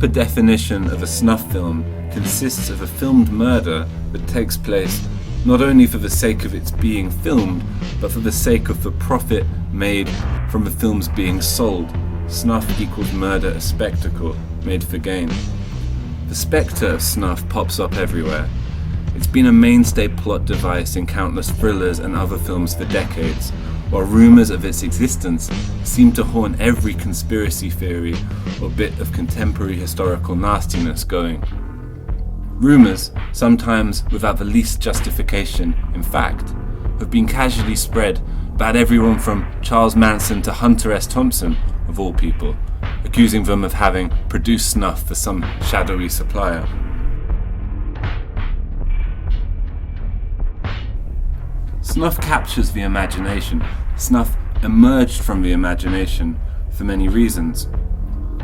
proper definition of a snuff film consists of a filmed murder that takes place not only for the sake of its being filmed, but for the sake of the profit made from the films being sold. Snuff equals murder, a spectacle made for gain. The spectre of snuff pops up everywhere. It's been a mainstay plot device in countless thrillers and other films for decades, while rumours of its existence seem to haunt every conspiracy theory or bit of contemporary historical nastiness going. Rumours, sometimes without the least justification, in fact, have been casually spread about everyone from Charles Manson to Hunter S. Thompson, of all people, accusing them of having produced snuff for some shadowy supplier. Snuff captures the imagination. Snuff emerged from the imagination for many reasons.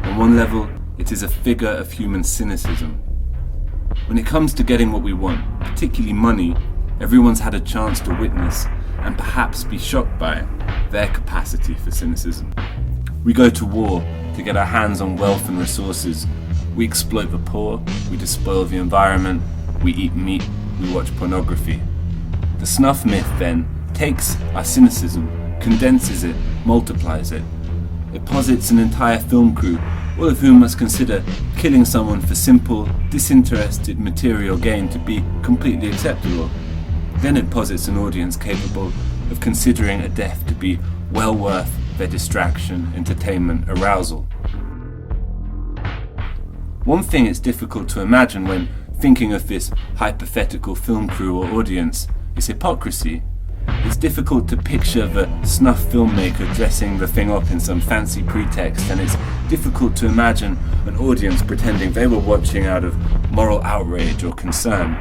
On one level, it is a figure of human cynicism. When it comes to getting what we want, particularly money, everyone's had a chance to witness and perhaps be shocked by their capacity for cynicism. We go to war to get our hands on wealth and resources. We exploit the poor, we despoil the environment, we eat meat, we watch pornography. The snuff myth, then, takes our cynicism, condenses it, multiplies it. It posits an entire film crew, all of whom must consider killing someone for simple, disinterested material gain to be completely acceptable. Then it posits an audience capable of considering a death to be well worth their distraction, entertainment, arousal. One thing it's difficult to imagine when thinking of this hypothetical film crew or audience is hypocrisy. It's difficult to picture the snuff filmmaker dressing the thing up in some fancy pretext, and it's difficult to imagine an audience pretending they were watching out of moral outrage or concern.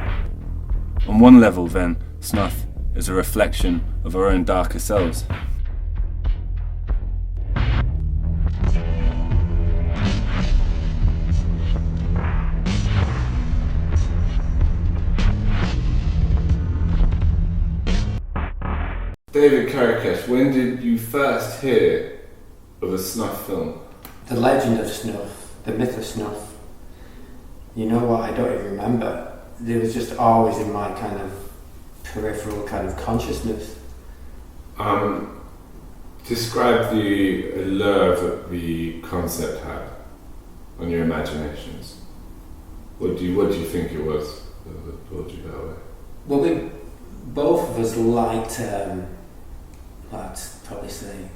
On one level, then, snuff is a reflection of our own darker selves. David Kerekes, when did you first hear of a snuff film? The legend of Snuff, the myth of Snuff. You know what, I don't even remember. It was just always in my kind of peripheral kind of consciousness. Describe the allure that the concept had on your imaginations. What do you think it was that brought you that way? Well, both of us liked, I'd probably say,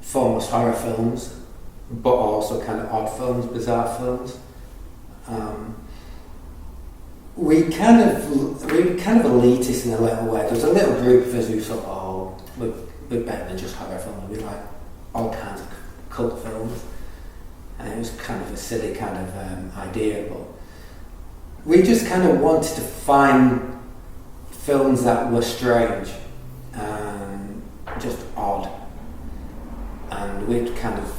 foremost horror films, but also kind of odd films, bizarre films. We were kind of elitist in a little way. There was a little group of us who thought, we're better than just horror films. We like all kinds of cult films, and it was kind of a silly kind of idea, but we just kind of wanted to find films that were strange and just odd, and we'd kind of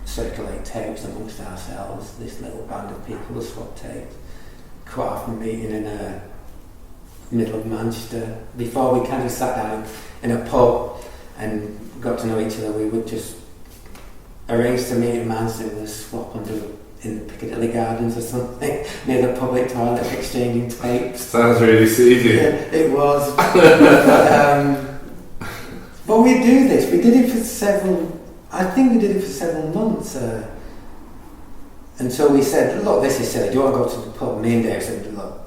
circulate tapes amongst ourselves. This little band of people would swap tapes, quite often meeting in a middle of Manchester. Before we kind of sat down in a pub and got to know each other, we would just arrange to meet in Manchester and swap in the Piccadilly Gardens or something, near the public toilet, exchanging tapes. Sounds really seedy. Yeah, it was. But we do this. We did it for several months. And so we said, look, this is silly. Do you want to go to the pub? Me and Dave said, look,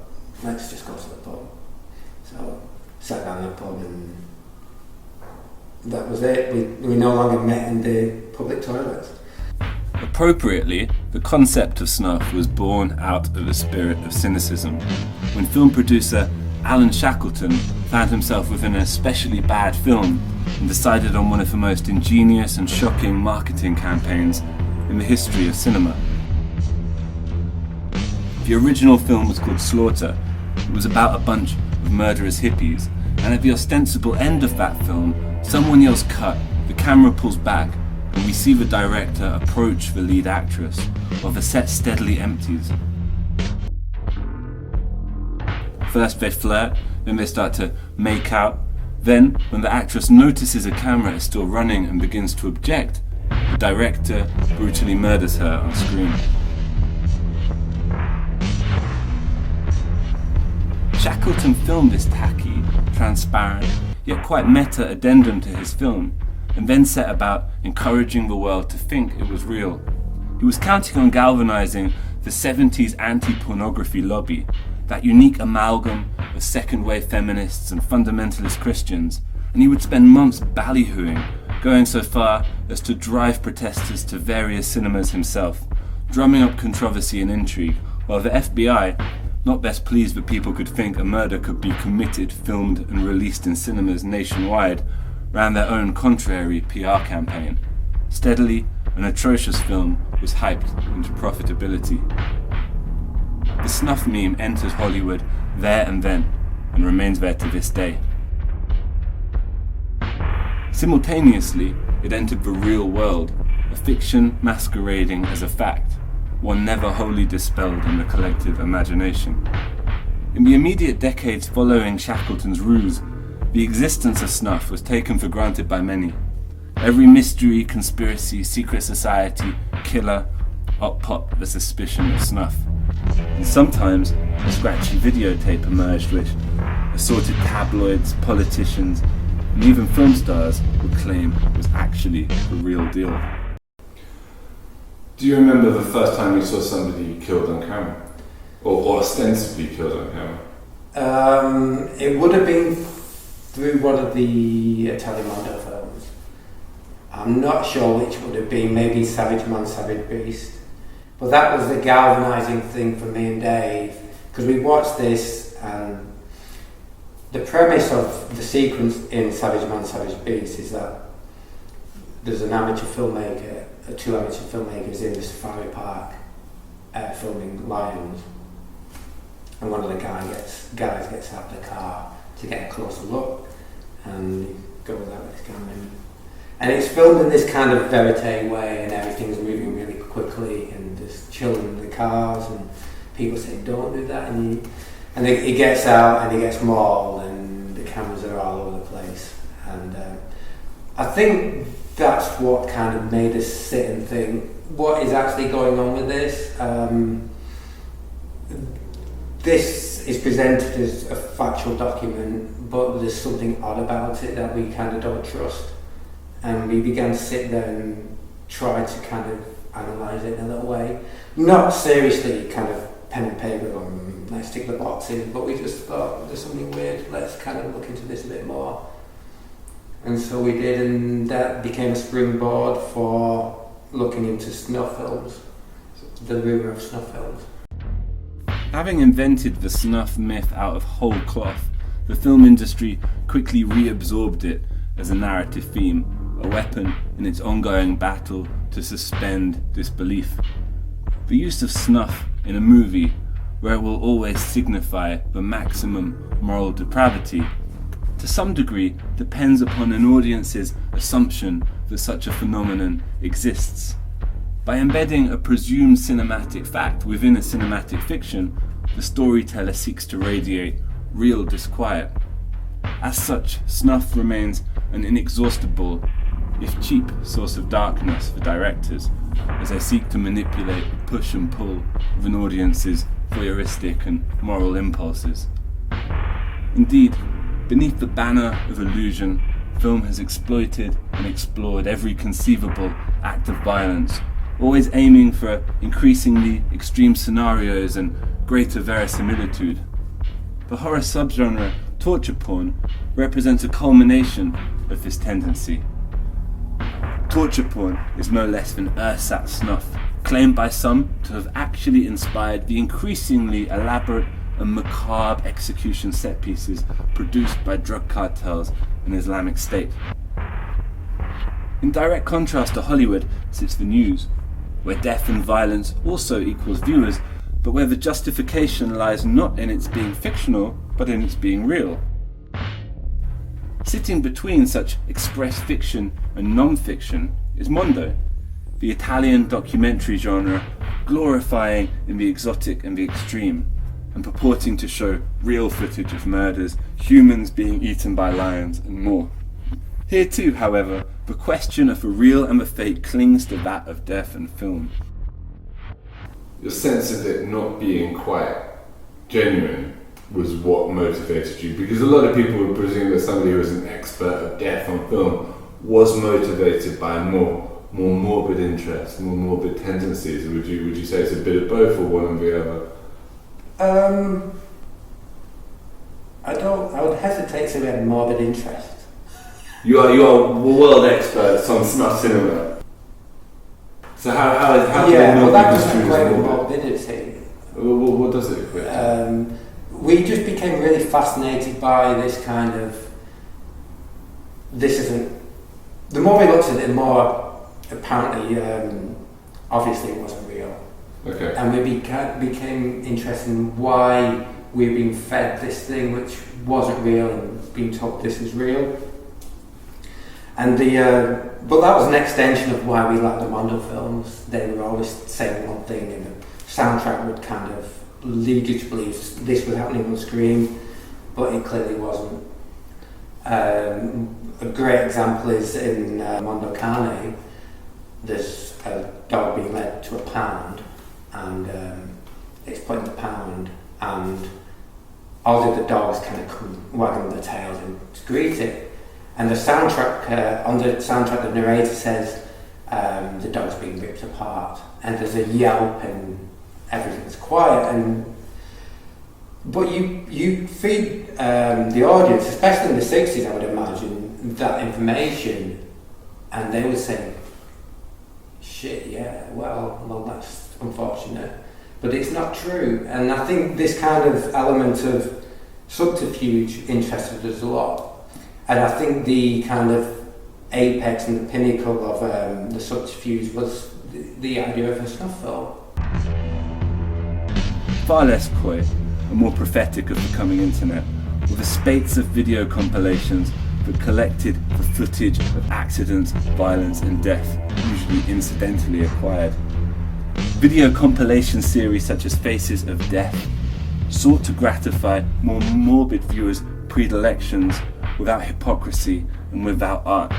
let's just go to the pub. So sat down in the pub and that was it. We no longer met in the public toilets. Appropriately, the concept of snuff was born out of a spirit of cynicism. When film producer Alan Shackleton found himself within an especially bad film and decided on one of the most ingenious and shocking marketing campaigns in the history of cinema. The original film was called Slaughter. It was about a bunch of murderous hippies, and at the ostensible end of that film, someone yells cut, the camera pulls back, and we see the director approach the lead actress, while the set steadily empties. First they flirt, then they start to make out. Then, when the actress notices a camera is still running and begins to object, the director brutally murders her on screen. Shackleton filmed this tacky, transparent, yet quite meta addendum to his film, and then set about encouraging the world to think it was real. He was counting on galvanizing the 70s anti-pornography lobby, that unique amalgam of second-wave feminists and fundamentalist Christians, and he would spend months ballyhooing, going so far as to drive protesters to various cinemas himself, drumming up controversy and intrigue, while the FBI, not best pleased that people could think a murder could be committed, filmed and released in cinemas nationwide, ran their own contrary PR campaign. Steadily, an atrocious film was hyped into profitability. The Snuff meme entered Hollywood there and then, and remains there to this day. Simultaneously, it entered the real world, a fiction masquerading as a fact, one never wholly dispelled in the collective imagination. In the immediate decades following Shackleton's ruse, the existence of Snuff was taken for granted by many. Every mystery, conspiracy, secret society, killer, popped the suspicion of Snuff. And sometimes a scratchy videotape emerged which assorted tabloids, politicians, and even film stars would claim was actually the real deal. Do you remember the first time you saw somebody killed on camera? Or ostensibly killed on camera? It would have been through one of the Italian Mondo films. I'm not sure which would have been, maybe Savage Man, Savage Beast. But that was the galvanising thing for me and Dave, because we watched this and the premise of the sequence in Savage Man, Savage Beast is that there's an amateur filmmaker, two amateur filmmakers in the safari park filming lions, and one of the guys gets out of the car to get a closer look, and he goes out with his camera. And it's filmed in this kind of verite way, and everything's moving really quickly, and there's children in the cars, and people say, "Don't do that." And he gets out, and he gets mauled, and the cameras are all over the place. And I think that's what kind of made us sit and think, what is actually going on with this? This is presented as a factual document, but there's something odd about it that we kind of don't trust. And we began to sit there and try to kind of analyse it in a little way. Not seriously kind of pen and paper on, let's tick the boxes, but we just thought there's something weird, let's kind of look into this a bit more. And so we did, and that became a springboard for looking into snuff films, the rumour of snuff films. Having invented the snuff myth out of whole cloth, the film industry quickly reabsorbed it as a narrative theme, a weapon in its ongoing battle to suspend disbelief. The use of snuff in a movie, where it will always signify the maximum moral depravity, to some degree depends upon an audience's assumption that such a phenomenon exists. By embedding a presumed cinematic fact within a cinematic fiction, the storyteller seeks to radiate real disquiet. As such, snuff remains an inexhaustible, if cheap, source of darkness for directors, as they seek to manipulate the push and pull of an audience's voyeuristic and moral impulses. Indeed, beneath the banner of illusion, film has exploited and explored every conceivable act of violence, always aiming for increasingly extreme scenarios and greater verisimilitude. The horror subgenre torture porn represents a culmination of this tendency. Torture porn is no less than ersatz snuff, claimed by some to have actually inspired the increasingly elaborate and macabre execution set pieces produced by drug cartels and Islamic State. In direct contrast to Hollywood sits the news, where death and violence also equals viewers, but where the justification lies not in its being fictional, but in its being real. Sitting between such express fiction and non-fiction is Mondo, the Italian documentary genre glorifying in the exotic and the extreme, and purporting to show real footage of murders, humans being eaten by lions, and more. Here too, however, the question of the real and the fake clings to that of death and film. Your sense of it not being quite genuine was what motivated you? Because a lot of people would presume that somebody who was an expert of death on film was motivated by more morbid interests, more morbid tendencies. Would you say it's a bit of both, or one or the other? I would hesitate to say we had morbid interest. You are world experts on snuff cinema. So how do they know that this doesn't is equate with morbid? morbidity. What does it equate to? We just became really fascinated by this kind of. This isn't. The more we looked at it, the more apparently, obviously, it wasn't real. Okay. And we became interested in why we were being fed this thing which wasn't real and being told this is real. And but that was an extension of why we liked the Mondo films. They were always saying one thing, and the soundtrack would kind of lead you to believe this was happening on screen, but it clearly wasn't. A great example is in Mondo Cane. There's a dog being led to a pound, and it's put in the pound, and all the other dogs kind of come wagging their tails and to greet it. And the soundtrack, on the soundtrack, the narrator says the dog's being ripped apart, and there's a yelp and everything's quiet. But you feed the audience, especially in the 60s, I would imagine, that information, and they would say, shit, yeah, well, that's unfortunate. But it's not true. And I think this kind of element of subterfuge interested us a lot. And I think the kind of apex and the pinnacle of the subterfuge was the idea of a snuff film. Far less coy and more prophetic of the coming internet, were the spates of video compilations that collected the footage of accidents, violence and death, usually incidentally acquired. Video compilation series such as Faces of Death sought to gratify more morbid viewers' predilections without hypocrisy and without art.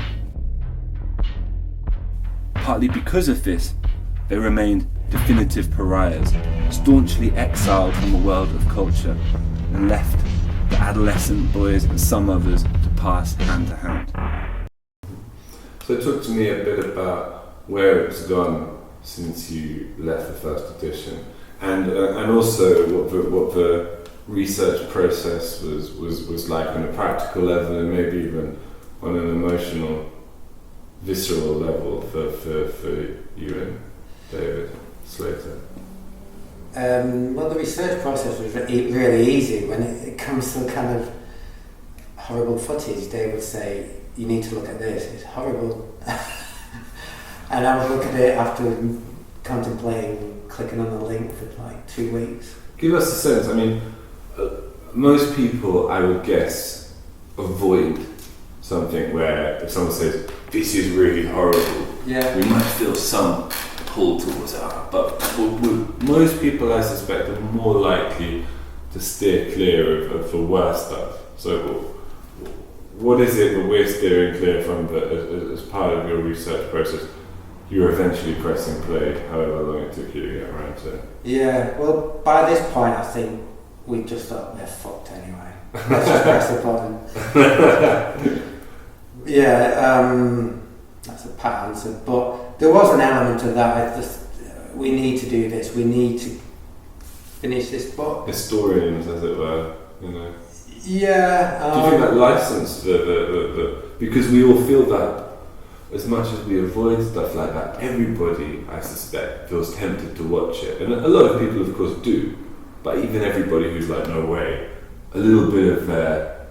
Partly because of this, they remained definitive pariahs, staunchly exiled from the world of culture, and left the adolescent boys and some others to pass hand to hand. So talk to me a bit about where it's gone since you left the first edition, and also what the research process was like on a practical level, and maybe even on an emotional, visceral level for you and David Slater. Well, the research process was really easy. When it comes to kind of horrible footage, Dave would say, you need to look at this, it's horrible. And I would look at it after contemplating clicking on the link for like 2 weeks. Give us a sense. I mean, most people, I would guess, avoid something where if someone says, this is really horrible, we might feel some pull towards it. But most people, I suspect, are more likely to steer clear of the worst stuff. So what is it that we're steering clear from that as part of your research process? You're eventually pressing play, however long it took you to get around to it. Yeah, well, by this point, I think we just thought they're fucked anyway. Let's just press the button. That's a pat answer. But there was an element of that. We need to do this. We need to finish this book. Historians, as it were, you know. Yeah. Do you think that license the because we all feel that. As much as we avoid stuff like that, everybody, I suspect, feels tempted to watch it. And a lot of people, of course, do. But even everybody who's like, no way, a little bit of their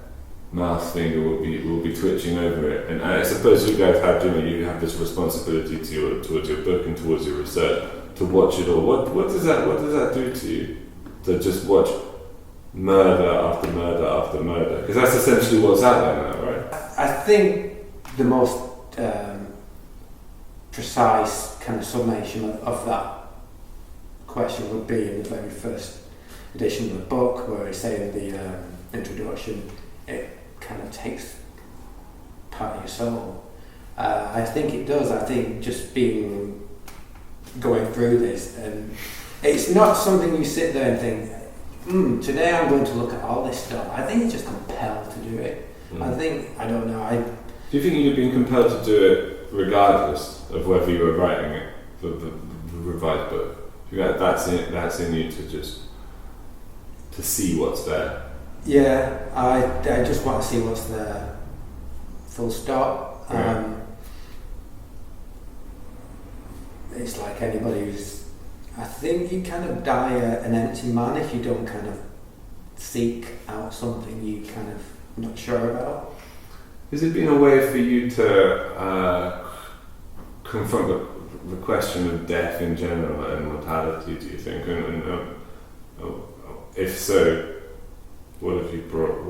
mouse finger will be twitching over it. And I suppose you guys have, you have this responsibility towards your book and towards your research to watch it all. What does that do to you? To just watch murder after murder after murder? Because that's essentially what's out there now, right? I think the most precise kind of summation of that question would be in the very first edition of the book, where I say in the introduction, it kind of takes part of your soul. I think it does. I think just going through this, and it's not something you sit there and think, today I'm going to look at all this stuff. I think it's just compelled to do it. I don't know. Do you think you'd been compelled to do it regardless of whether you were writing it, the revised book? You think that's in you to see what's there? Yeah, I just want to see what's there. Full stop. Yeah. It's like anybody who's... I think you kind of die an empty man if you don't kind of seek out something you kind of not sure about. Has it been a way for you to confront the question of death in general and mortality, do you think? And if so, what have you brought?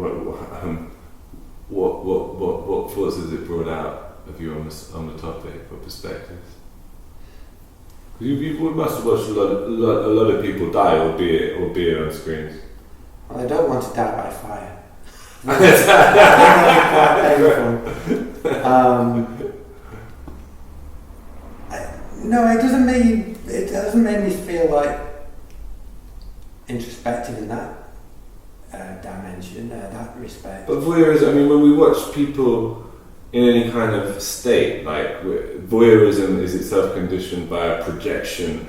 What thoughts has it brought out of you on the topic? What perspectives? You must have watched a lot of people die, albeit on screens. Well, I don't want to die by fire. No, it doesn't make me feel like introspective in that dimension, that respect. But voyeurism, I mean, when we watch people in any kind of state, like voyeurism is itself conditioned by a projection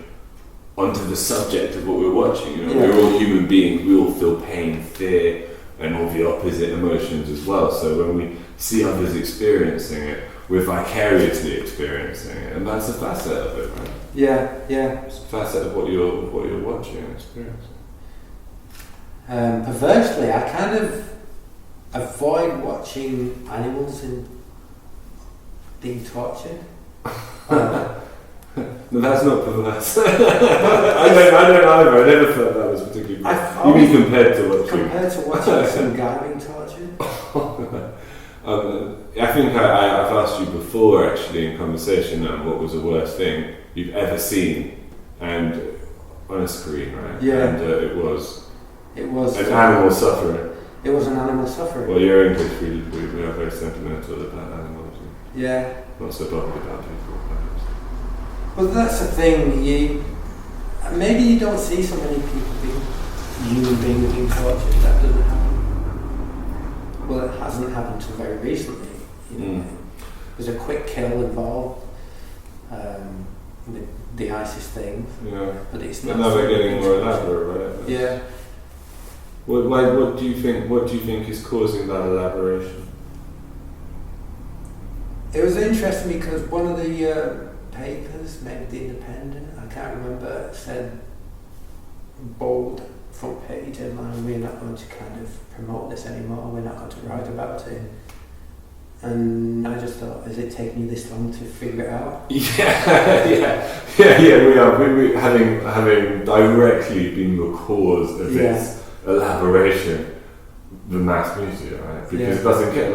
onto the subject of what we're watching. You know, we're all human beings. We all feel pain, fear, and all the opposite emotions as well. So when we see others experiencing it, we're vicariously experiencing it, and that's a facet of it, right? Yeah. It's a facet of what you're watching and experiencing. Perversely, I kind of avoid watching animals being tortured. No, that's not perverse. I don't either. I never thought that was particularly. You mean compared to watching some guy being tortured? I think I've asked you before, actually, in conversation, what was the worst thing you've ever seen, and on a screen, right? Yeah. And it was an animal suffering. It was an animal suffering. Well, your English, we are very sentimental about animals. Yeah. Not so bothered about people, perhaps. Well, that's the thing. Maybe you don't see so many people human beings being tortured. That doesn't happen. Well, it hasn't happened until very recently. You know, there's a quick kill involved. The ISIS thing. Yeah. But it's not. But now they're getting more elaborate, right? Yeah. What do you think is causing that elaboration? It was interesting because one of the papers, maybe The Independent, I can't remember, said bold front page headline, we're not going to kind of promote this anymore, we're not going to write about it. And I just thought, is it taking you this long to figure it out? Yeah, we are. We having directly been the cause of its elaboration, the mass media, right? Because it doesn't care,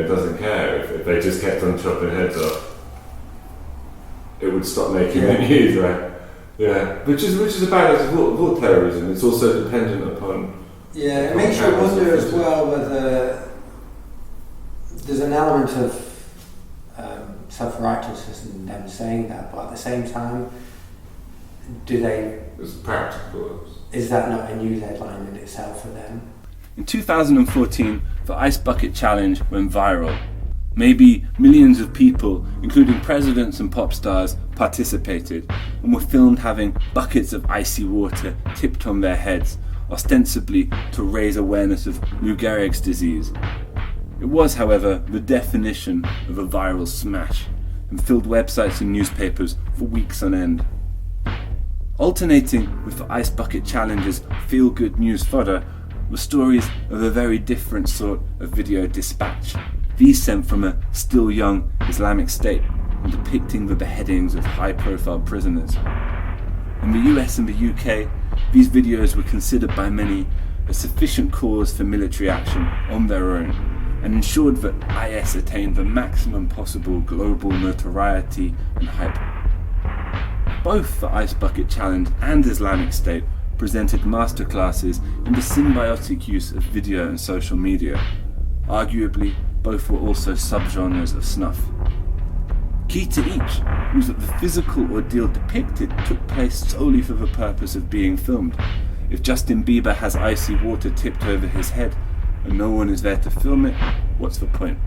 it doesn't care if they just kept on chopping heads off, it would stop making the news, right? Yeah, which is a balance of all terrorism. It's also dependent upon. Yeah, it makes you wonder as well whether there's an element of self-righteousness in them saying that, but at the same time, It's practical. Is that not a news headline in itself for them? In 2014, the Ice Bucket Challenge went viral. Maybe millions of people, including presidents and pop stars, participated and were filmed having buckets of icy water tipped on their heads, ostensibly to raise awareness of Lou Gehrig's disease. It was, however, the definition of a viral smash and filled websites and newspapers for weeks on end. Alternating with the Ice Bucket Challenge's feel-good news fodder were stories of a very different sort of video dispatch, these sent from a still young Islamic State and depicting the beheadings of high-profile prisoners. In the US and the UK, these videos were considered by many a sufficient cause for military action on their own, and ensured that IS attained the maximum possible global notoriety and hype. Both the Ice Bucket Challenge and Islamic State presented masterclasses in the symbiotic use of video and social media. Arguably, both were also subgenres of snuff. Key to each was that the physical ordeal depicted took place solely for the purpose of being filmed, If Justin Bieber has icy water tipped over his head and no one is there to film it, what's the point?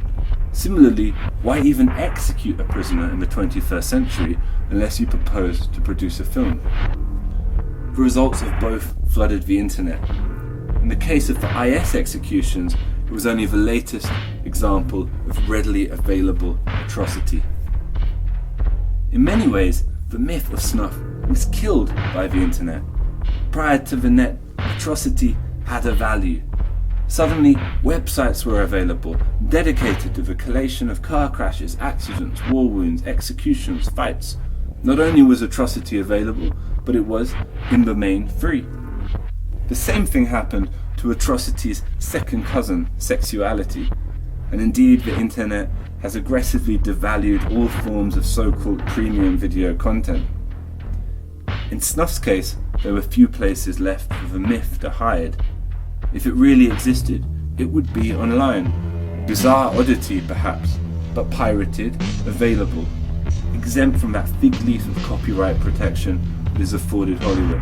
Similarly, why even execute a prisoner in the 21st century unless you propose to produce a film? The results of both flooded the internet. In the case of the IS executions, it was only the latest example of readily available atrocity. In many ways, the myth of snuff was killed by the internet. Prior to the net, atrocity had a value. Suddenly, websites were available, dedicated to the collation of car crashes, accidents, war wounds, executions, fights. Not only was atrocity available, but it was, in the main, free. The same thing happened to atrocity's second cousin, sexuality. And indeed, the internet has aggressively devalued all forms of so-called premium video content. In Snuff's case, there were few places left for the myth to hide. If it really existed, it would be online. Bizarre oddity, perhaps, but pirated, available, exempt from that fig leaf of copyright protection that is afforded Hollywood.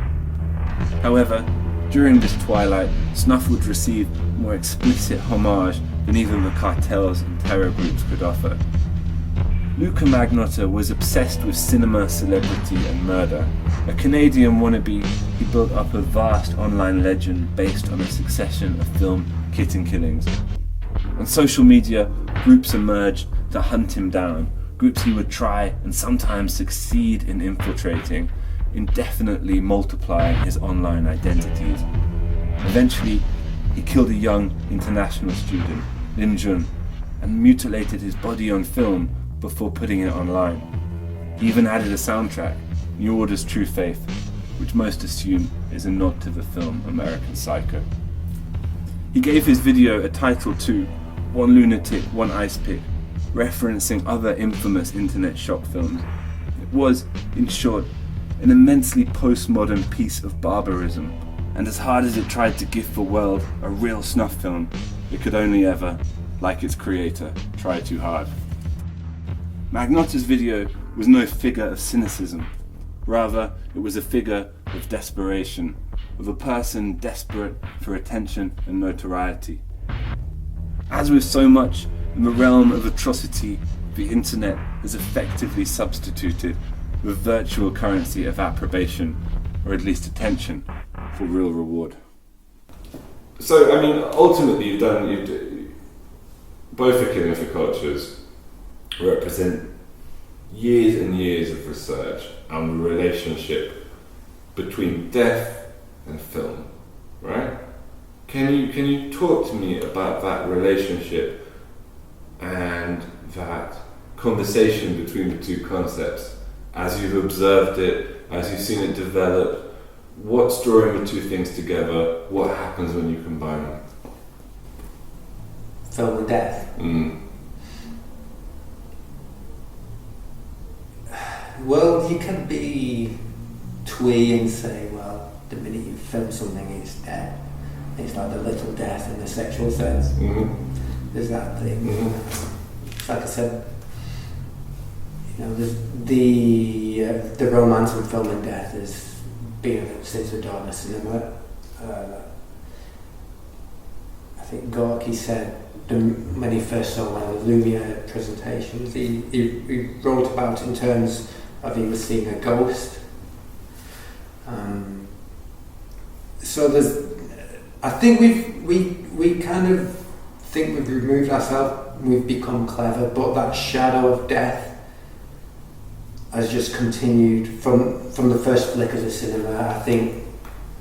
However, during this twilight, Snuff would receive more explicit homage than even the cartels and terror groups could offer. Luca Magnotta was obsessed with cinema, celebrity and murder. A Canadian wannabe, he built up a vast online legend based on a succession of film kitten killings. On social media, groups emerged to hunt him down, groups he would try and sometimes succeed in infiltrating, indefinitely multiplying his online identities. Eventually, he killed a young international student, Lin Jun, and mutilated his body on film before putting it online. He even added a soundtrack, New Order's True Faith, which most assume is a nod to the film American Psycho. He gave his video a title too, One Lunatic, One Ice Pick, referencing other infamous internet shock films. It was, in short, an immensely postmodern piece of barbarism, and as hard as it tried to give the world a real snuff film, it could only ever, like its creator, try too hard. Magnotta's video was no figure of cynicism. Rather, it was a figure of desperation, of a person desperate for attention and notoriety. As with so much in the realm of atrocity, the internet has effectively substituted the virtual currency of approbation, or at least attention, for real reward. So, I mean, ultimately, both the killing for cultures represent years and years of research on the relationship between death and film, right? Can you talk to me about that relationship and that conversation between the two concepts as you've observed it, as you've seen it develop? What's drawing the two things together? What happens when you combine them? Film and death. Well, you can be twee and say, well, the minute you film something, it's dead. It's like the little death in the sexual sense. Mm-hmm. There's that thing. Mm-hmm. Like I said, you know, the romance in film and death has been since the dawn of cinema. I think Gorky said when he first saw one of the Lumiere presentations, he wrote about in terms of he was seeing a ghost. So I think we kind of think we've removed ourselves, we've become clever, but that shadow of death has just continued from the first flickers of cinema. I think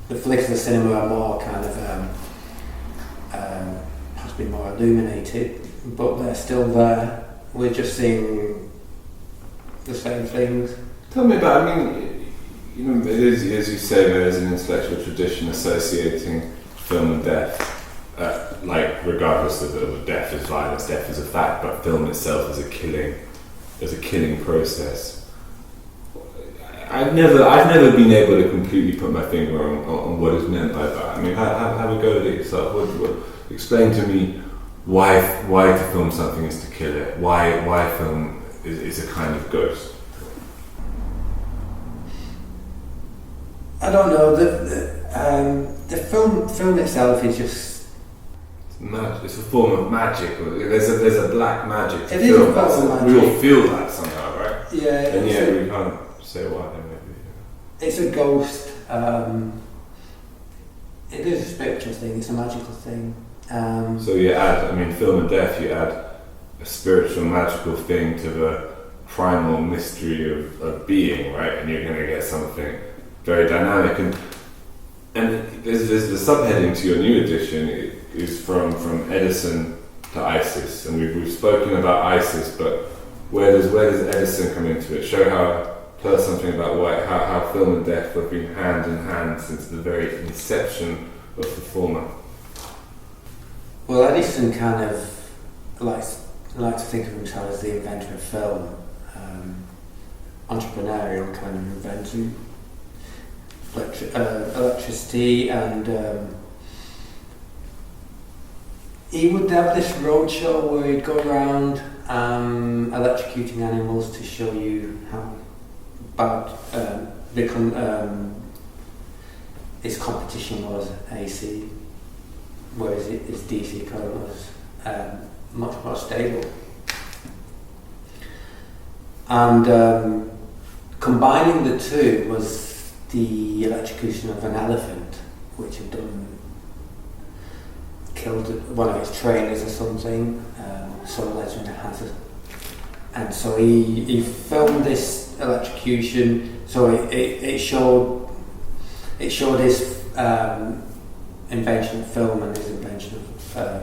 the flickers of cinema are more kind of has been more illuminated, but they're still there. We're just seeing the same things. Tell me about, I mean, you know, it is, as you say, there is an intellectual tradition associating film and death, like regardless of the death is violence, death is a fact, but film itself is a killing process. I've never been able to completely put my finger on what is meant by that. I mean, have a go at it yourself. Explain to me why to film something is to kill it. Why film is a kind of ghost. I don't know. The film itself is just. It's a form of magic. There's a black magic to It is a film. form of magic. We all feel that somehow, right? Yeah. And yet we can't say why. Maybe. It's a ghost. It is a spiritual thing. It's a magical thing. So you add, film and death. You add a spiritual, magical thing to the primal mystery of being, right? And you're going to get something very dynamic. And there's the subheading to your new edition is from Edison to Isis, and we've spoken about Isis, but where does Edison come into it? Tell us something about how film and death have been hand in hand since the very inception of the former. Well, Edison kind of likes to think of himself as the inventor of film, entrepreneurial kind of inventing electricity, and he would have this roadshow where he'd go around electrocuting animals to show you how bad his competition was AC, whereas his DC current was much more stable. And combining the two was the electrocution of an elephant, which had killed one of its trainers or something, some legend has it. And so he filmed this electrocution, so it showed his invention of film and his invention of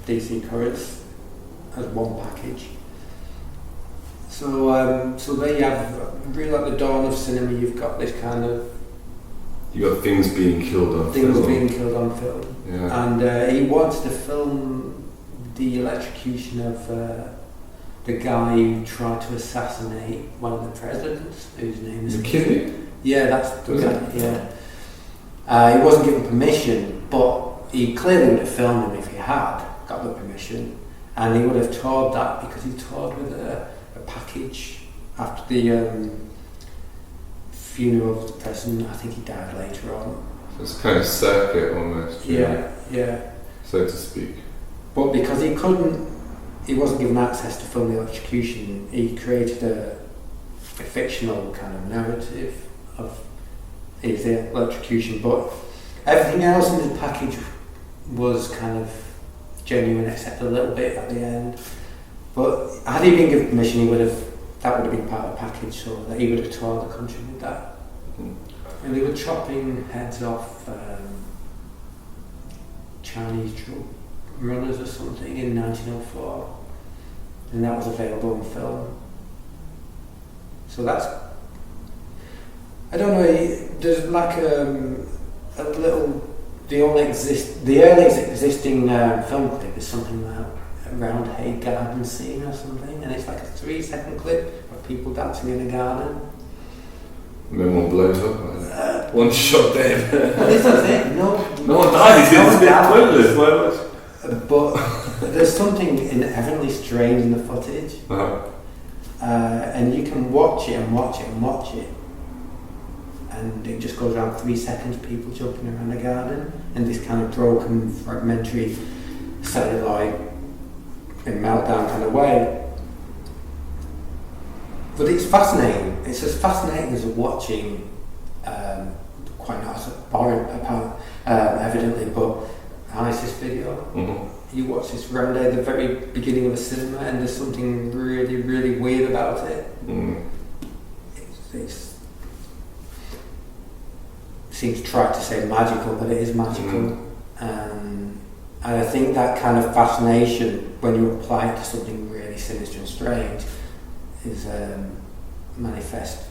DC currents as one package. So there you have, really at the dawn of cinema, you've got this kind of... You got things being killed on film. Yeah. And he wants to film the electrocution of the guy who tried to assassinate one of the presidents, whose name is... McKinley? Yeah, that's the guy, yeah. He wasn't given permission, but he clearly would have filmed him if he had got the permission. And he would have toured that because he toured with a package after the funeral of the president. I think he died later on. So it's kind of circuit almost. Yeah. So to speak. But because he wasn't given access to film the electrocution, he created a fictional kind of narrative of his electrocution. But everything else in the package was kind of genuine, except a little bit at the end. But had he been given permission, that would have been part of the package, so that he would have toured the country with that. And they were chopping heads off Chinese drug runners or something in 1904, and that was available on film. So that's, I don't know, there's like a little, the early existing film clip is something like around Hay Garden scene or something, and it's like a 3-second clip of people dancing in a garden. And then one blows up. One shot dead. Well, this is it. No one died. It's a bit pointless. Why much? But there's something inherently strange in the footage, and you can watch it and watch it and watch it, and it just goes around 3 seconds. People jumping around the garden, and this kind of broken, fragmentary celluloid in meltdown kind of way. But it's fascinating. It's as fascinating as watching, quite not so boring, evidently, but ISIS video. Mm-hmm. You watch this around at the very beginning of a cinema, and there's something really, really weird about it. Mm. It seems trite to say magical, but it is magical. And I think that kind of fascination, when you apply it to something really sinister and strange, is manifest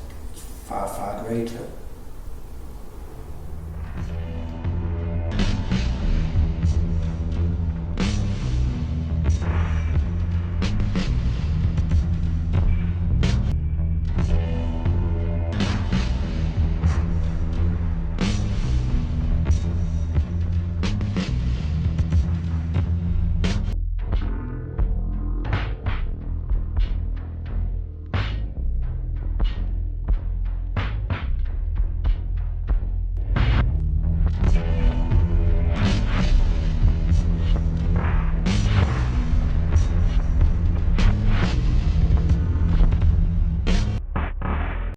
far, far greater.